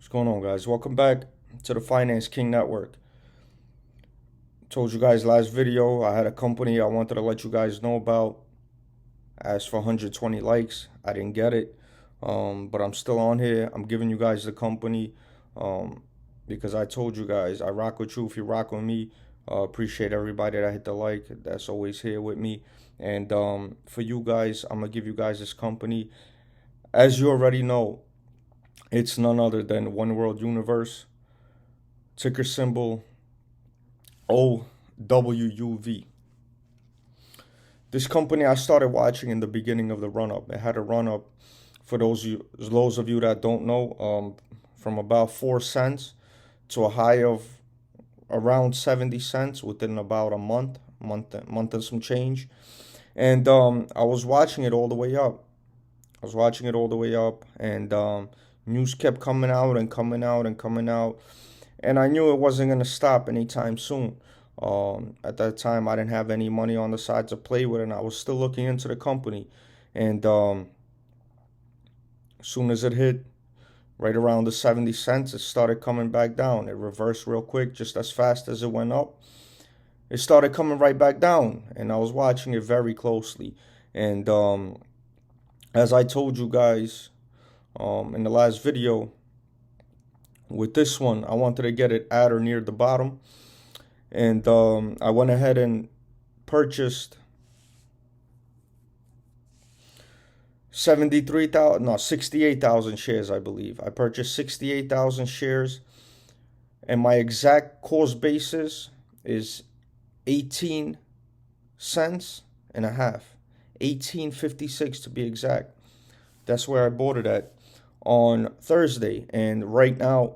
What's going on, guys? Welcome back to the Finance King Network. Told you guys last video I had a company I wanted to let you guys know about. Asked for 120 likes. I didn't get it, but I'm still on here. I'm giving you guys the company because I told you guys I rock with you if you rock with me. Appreciate everybody that hit the like. That's always here with me. And for you guys, I'm gonna give you guys this company. As you already know, it's none other than One World Universe. Ticker symbol OWUV. This company I started watching in the beginning of the run up. It had a run up for those of you that don't know, from about 4 cents to a high of around 70 cents within about a month and some change. And I was watching it all the way up. And news kept coming out and coming out and coming out, and I knew it wasn't gonna stop anytime soon. At that time, I didn't have any money on the side to play with, and I was still looking into the company. And as soon as it hit right around the 70 cents, it started coming back down. It reversed real quick, just as fast as it went up. It started coming right back down, and I was watching it very closely. And as I told you guys in the last video, with this one, I wanted to get it at or near the bottom. And I went ahead and purchased 68,000 shares, I believe. I purchased 68,000 shares, and my exact cost basis is 18 cents and a half. 18.56 to be exact. That's where I bought it at on Thursday, and right now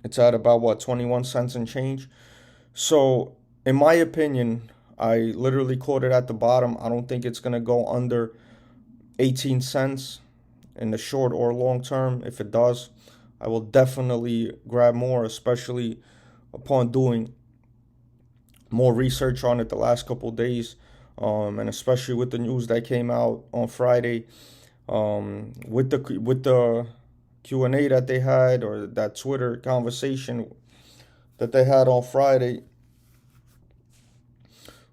it's at about 21 cents and change. So in my opinion, I literally caught it at the bottom. I don't think it's gonna go under 18 cents in the short or long term. If it does, I will definitely grab more, especially upon doing more research on it the last couple of days, and especially with the news that came out on Friday, with the Q&A that they had, or that Twitter conversation that they had on Friday.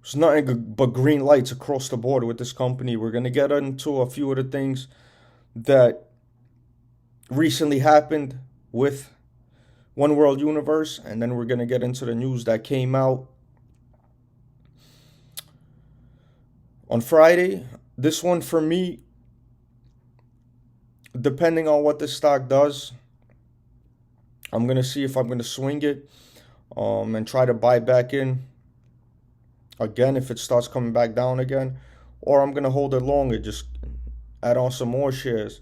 There's nothing but green lights across the board with this company. We're going to get into a few of the things that recently happened with One World Universe, and then we're going to get into the news that came out on Friday. This one, for me, depending on what this stock does, I'm going to see if I'm going to swing it and try to buy back in again if it starts coming back down again, or I'm going to hold it longer, just add on some more shares,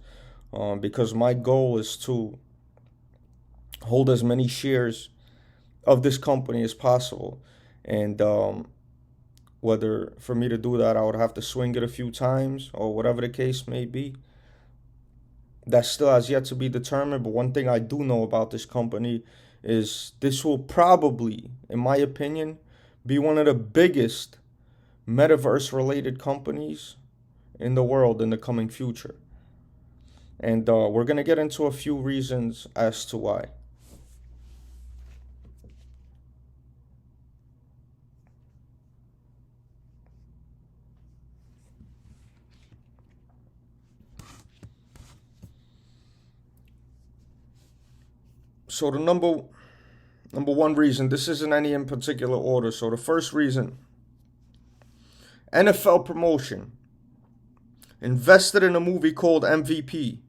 because my goal is to hold as many shares of this company as possible. And whether for me to do that, I would have to swing it a few times or whatever the case may be. That still has yet to be determined. But one thing I do know about this company is this will probably, in my opinion, be one of the biggest metaverse related companies in the world in the coming future. And we're going to get into a few reasons as to why. So the number one reason, this isn't any in particular order. So the first reason, NFL promotion. Invested in a movie called MVP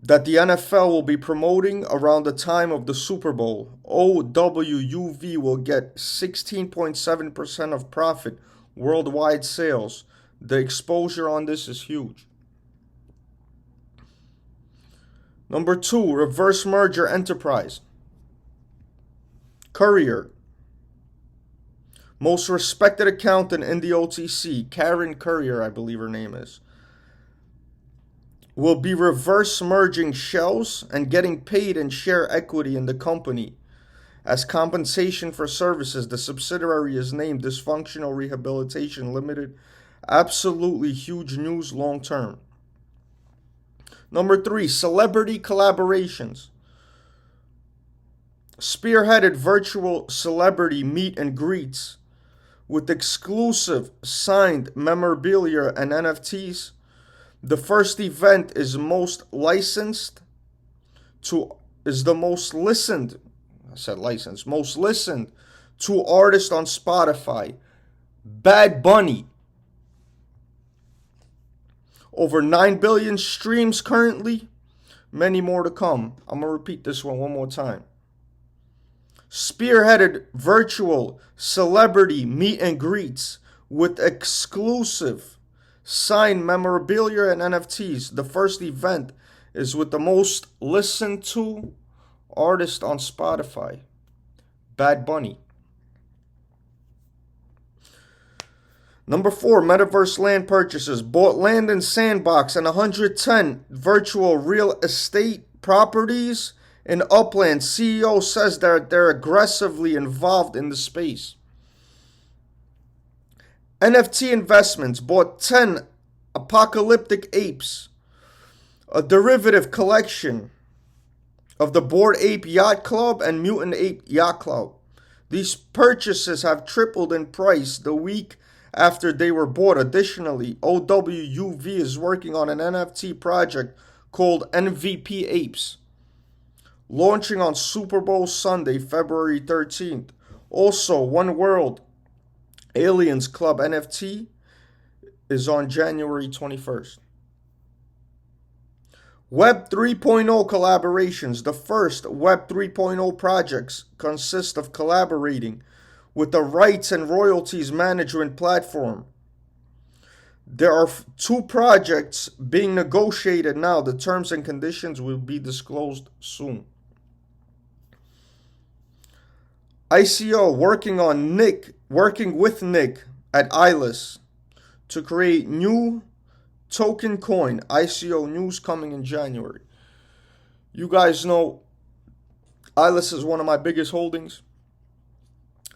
that the NFL will be promoting around the time of the Super Bowl. OWUV will get 16.7% of profit worldwide sales. The exposure on this is huge. Number two, reverse merger enterprise. Courier. Most respected accountant in the OTC, Karen Courier, I believe her name is, will be reverse merging shells and getting paid in share equity in the company. As compensation for services, the subsidiary is named Dysfunctional Rehabilitation Limited. Absolutely huge news long term. Number 3, celebrity collaborations. Spearheaded virtual celebrity meet and greets with exclusive signed memorabilia and NFTs. The first event is most licensed to is the most listened. I said licensed. Most listened to artist on Spotify. Bad Bunny. Over 9 billion streams currently. Many more to come. I'm going to repeat this one more time. Spearheaded virtual celebrity meet and greets with exclusive signed memorabilia and NFTs. The first event is with the most listened to artist on Spotify, Bad Bunny. Number 4, Metaverse land purchases. Bought land in Sandbox and 110 virtual real estate properties in Upland. CEO says that they're aggressively involved in the space. NFT investments. Bought 10 apocalyptic apes, a derivative collection of the Bored Ape Yacht Club and Mutant Ape Yacht Club. These purchases have tripled in price the week after they were bought. Additionally, OWUV is working on an NFT project called MVP Apes, launching on Super Bowl Sunday, February 13th. Also, One World Aliens Club NFT is on January 21st. Web 3.0 collaborations. The first Web 3.0 projects consist of collaborating with the rights and royalties management platform. There are 2 projects being negotiated now. The terms and conditions will be disclosed soon. ICO working with Nick at ILIS to create new token coin. ICO news coming in January. You guys know ILIS is one of my biggest holdings.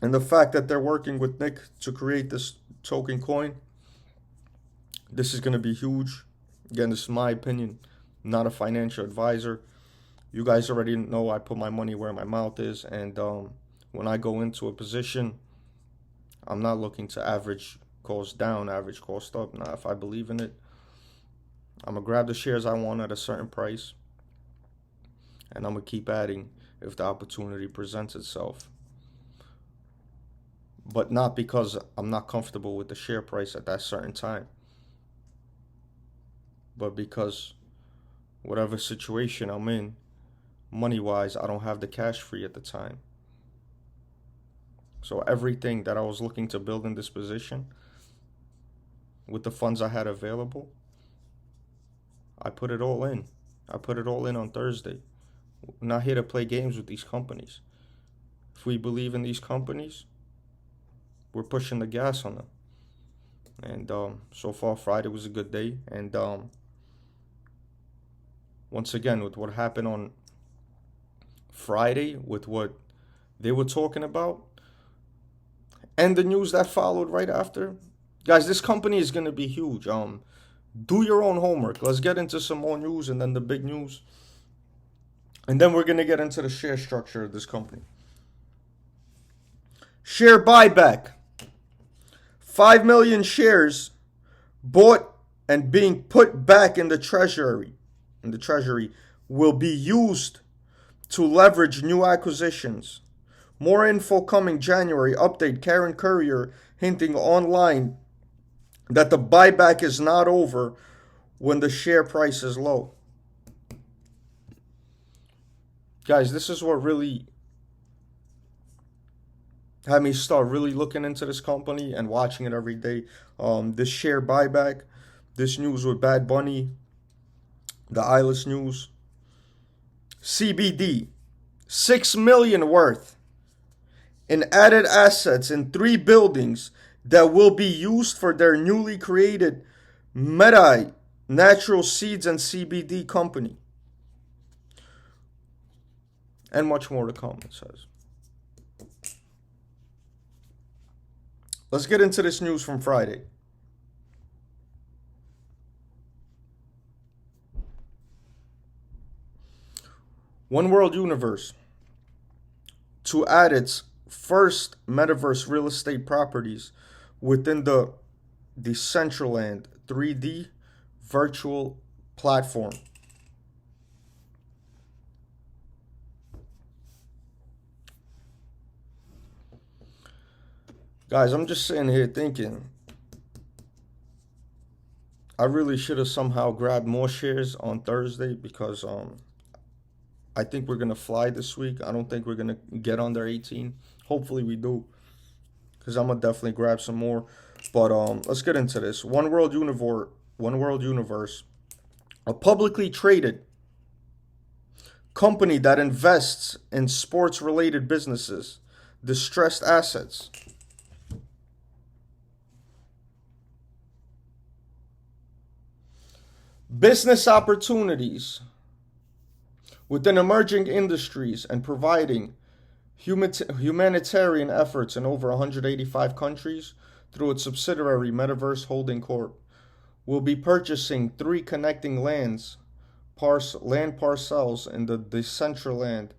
And the fact that they're working with Nick to create this token coin, this is going to be huge. Again, this is my opinion, not a financial advisor. You guys already know I put my money where my mouth is. And when I go into a position, I'm not looking to average cost down, average cost up. Now, if I believe in it, I'm going to grab the shares I want at a certain price. And I'm going to keep adding if the opportunity presents itself. But not because I'm not comfortable with the share price at that certain time, but because whatever situation I'm in, money-wise, I don't have the cash free at the time. So everything that I was looking to build in this position, with the funds I had available, I put it all in. I put it all in on Thursday. I'm not here to play games with these companies. If we believe in these companies, we're pushing the gas on them. And so far, Friday was a good day. And once again, with what happened on Friday, with what they were talking about, and the news that followed right after, guys, this company is going to be huge. Do your own homework. Let's get into some more news and then the big news. And then we're going to get into the share structure of this company. Share buyback. 5 million shares bought and being put back in the treasury will be used to leverage new acquisitions. More info coming January. Update. Karen Courier hinting online that the buyback is not over when the share price is low. Guys, this is what really had me start really looking into this company and watching it every day. This share buyback, this news with Bad Bunny, the ILIS news. CBD, $6 million worth in added assets in 3 buildings that will be used for their newly created METAVERSE Natural Seeds and CBD company. And much more to come, it says. Let's get into this news from Friday. One World Universe, to add its first metaverse real estate properties within the Decentraland 3D virtual platform. Guys, I'm just sitting here thinking I really should have somehow grabbed more shares on Thursday because I think we're gonna fly this week. I don't think we're gonna get under 18. Hopefully we do, because I'm gonna definitely grab some more. But let's get into this. One World Universe, a publicly traded company that invests in sports-related businesses, distressed assets. Business opportunities within emerging industries and providing humanitarian efforts in over 185 countries through its subsidiary Metaverse Holding Corp. Will be purchasing 3 connecting land parcels in the Decentraland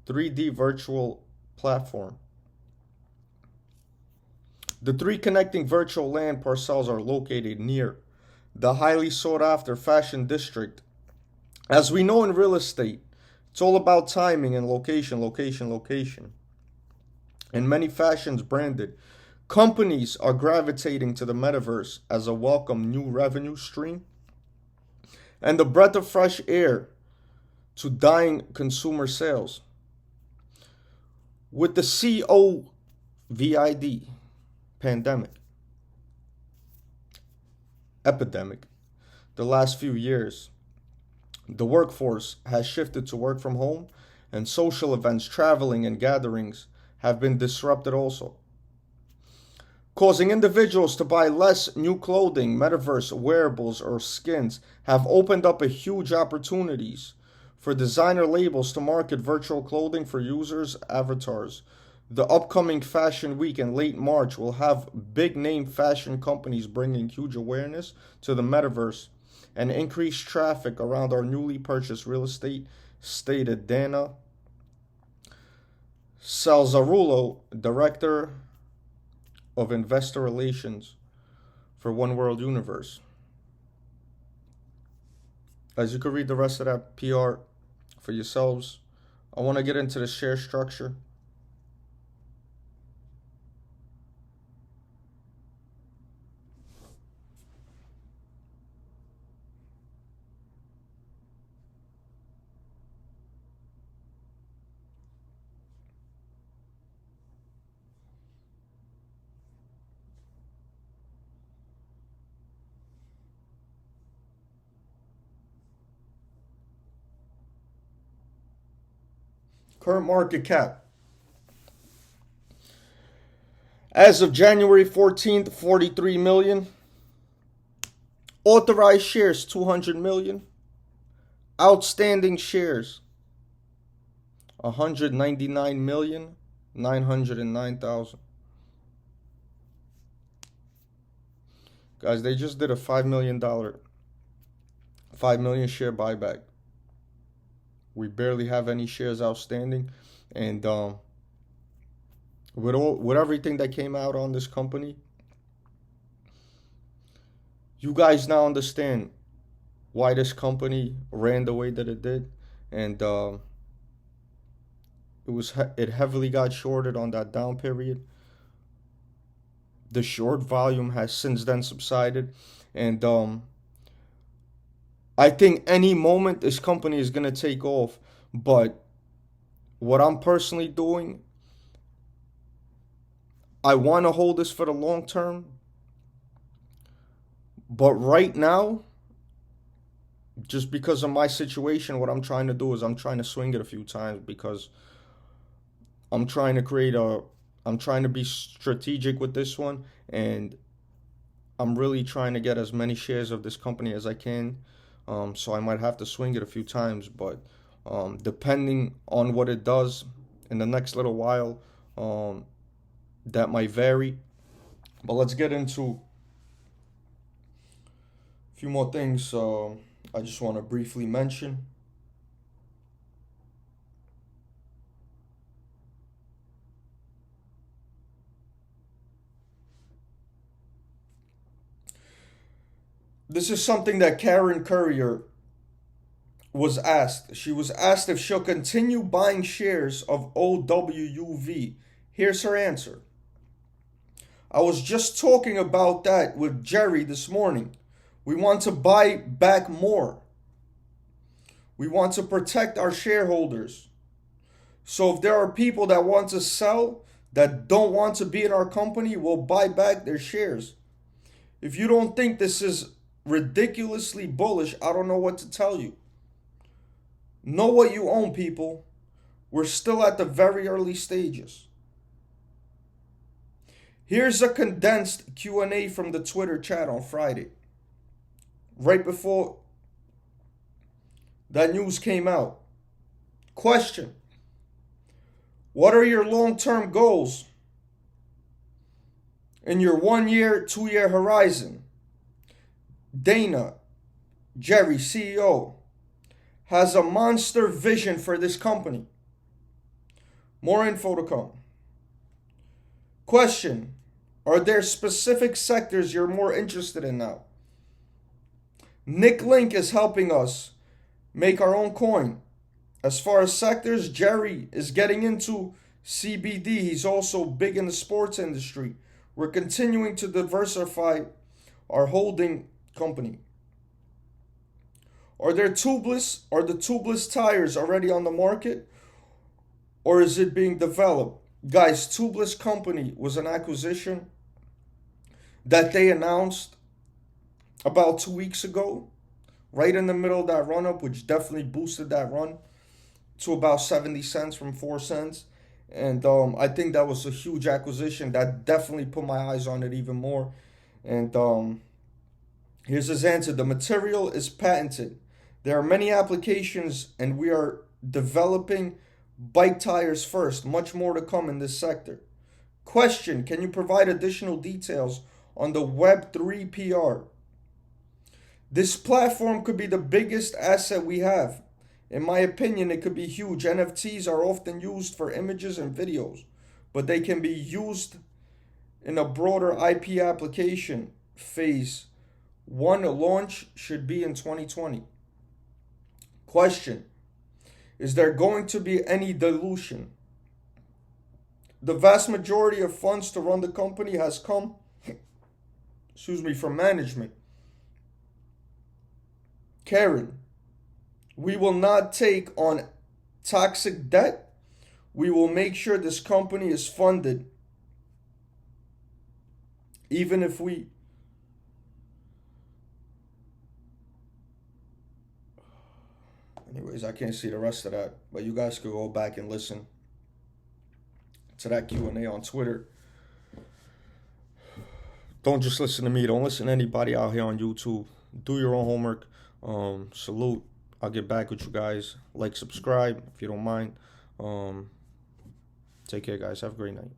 3D virtual platform. The 3 connecting virtual land parcels are located near the highly sought after fashion district. As we know in real estate, it's all about timing and location, location, location. In many fashions branded, companies are gravitating to the metaverse as a welcome new revenue stream and the breath of fresh air to dying consumer sales. With the COVID epidemic, the last few years, the workforce has shifted to work from home, and social events, traveling, and gatherings have been disrupted also, causing individuals to buy less new clothing. Metaverse wearables or skins have opened up a huge opportunities for designer labels to market virtual clothing for users' avatars. The upcoming fashion week in late March will have big name fashion companies bringing huge awareness to the metaverse and increased traffic around our newly purchased real estate, stated Dana Salzarulo, Director of Investor Relations for One World Universe. As you can read the rest of that PR for yourselves, I want to get into the share structure. Current market cap. As of January 14th, 43 million. Authorized shares, 200 million. Outstanding shares, 199,909,000. Guys, they just did a $5 million share buyback. We barely have any shares outstanding, and with everything that came out on this company, you guys now understand why this company ran the way that it did, and it heavily got shorted on that down period. The short volume has since then subsided, and I think any moment this company is going to take off. But what I'm personally doing, I want to hold this for the long term. But right now, just because of my situation, what I'm trying to do is I'm trying to swing it a few times, because I'm trying to be strategic with this one, and I'm really trying to get as many shares of this company as I can. So I might have to swing it a few times, but depending on what it does in the next little while, that might vary. But let's get into a few more things I just want to briefly mention. This is something that Karen Courier was asked. She was asked if she'll continue buying shares of OWUV. Here's her answer. I was just talking about that with Jerry this morning. We want to buy back more. We want to protect our shareholders. So if there are people that want to sell, that don't want to be in our company, we'll buy back their shares. If you don't think this is ridiculously bullish, I don't know what to tell you. Know what you own, people. We're still at the very early stages. Here's a condensed Q&A from the Twitter chat on Friday, right before that news came out. Question: what are your long-term goals in your 1 year, 2 year horizon? Dana, Jerry, CEO, has a monster vision for this company. More info to come. Question: are there specific sectors you're more interested in now? Nick Link is helping us make our own coin. As far as sectors, Jerry is getting into CBD. He's also big in the sports industry. We're continuing to diversify our holding company. Are the tubeless tires already on the market, or is it being developed? Guys, Tubeless Company was an acquisition that they announced about 2 weeks ago, right in the middle of that run up, which definitely boosted that run to about 70 cents from 4 cents. And I think that was a huge acquisition that definitely put my eyes on it even more. And here's his answer. The material is patented. There are many applications, and we are developing bike tires first. Much more to come in this sector. Question: can you provide additional details on the Web3 PR? This platform could be the biggest asset we have. In my opinion, it could be huge. NFTs are often used for images and videos, but they can be used in a broader IP application. Phase 1 launch should be in 2020. Question: is there going to be any dilution? The vast majority of funds to run the company has come, from management. Karen: we will not take on toxic debt. We will make sure this company is funded, even if we... Anyways, I can't see the rest of that, but you guys could go back and listen to that Q&A on Twitter. Don't just listen to me. Don't listen to anybody out here on YouTube. Do your own homework. Salute. I'll get back with you guys. Like, subscribe if you don't mind. Take care, guys. Have a great night.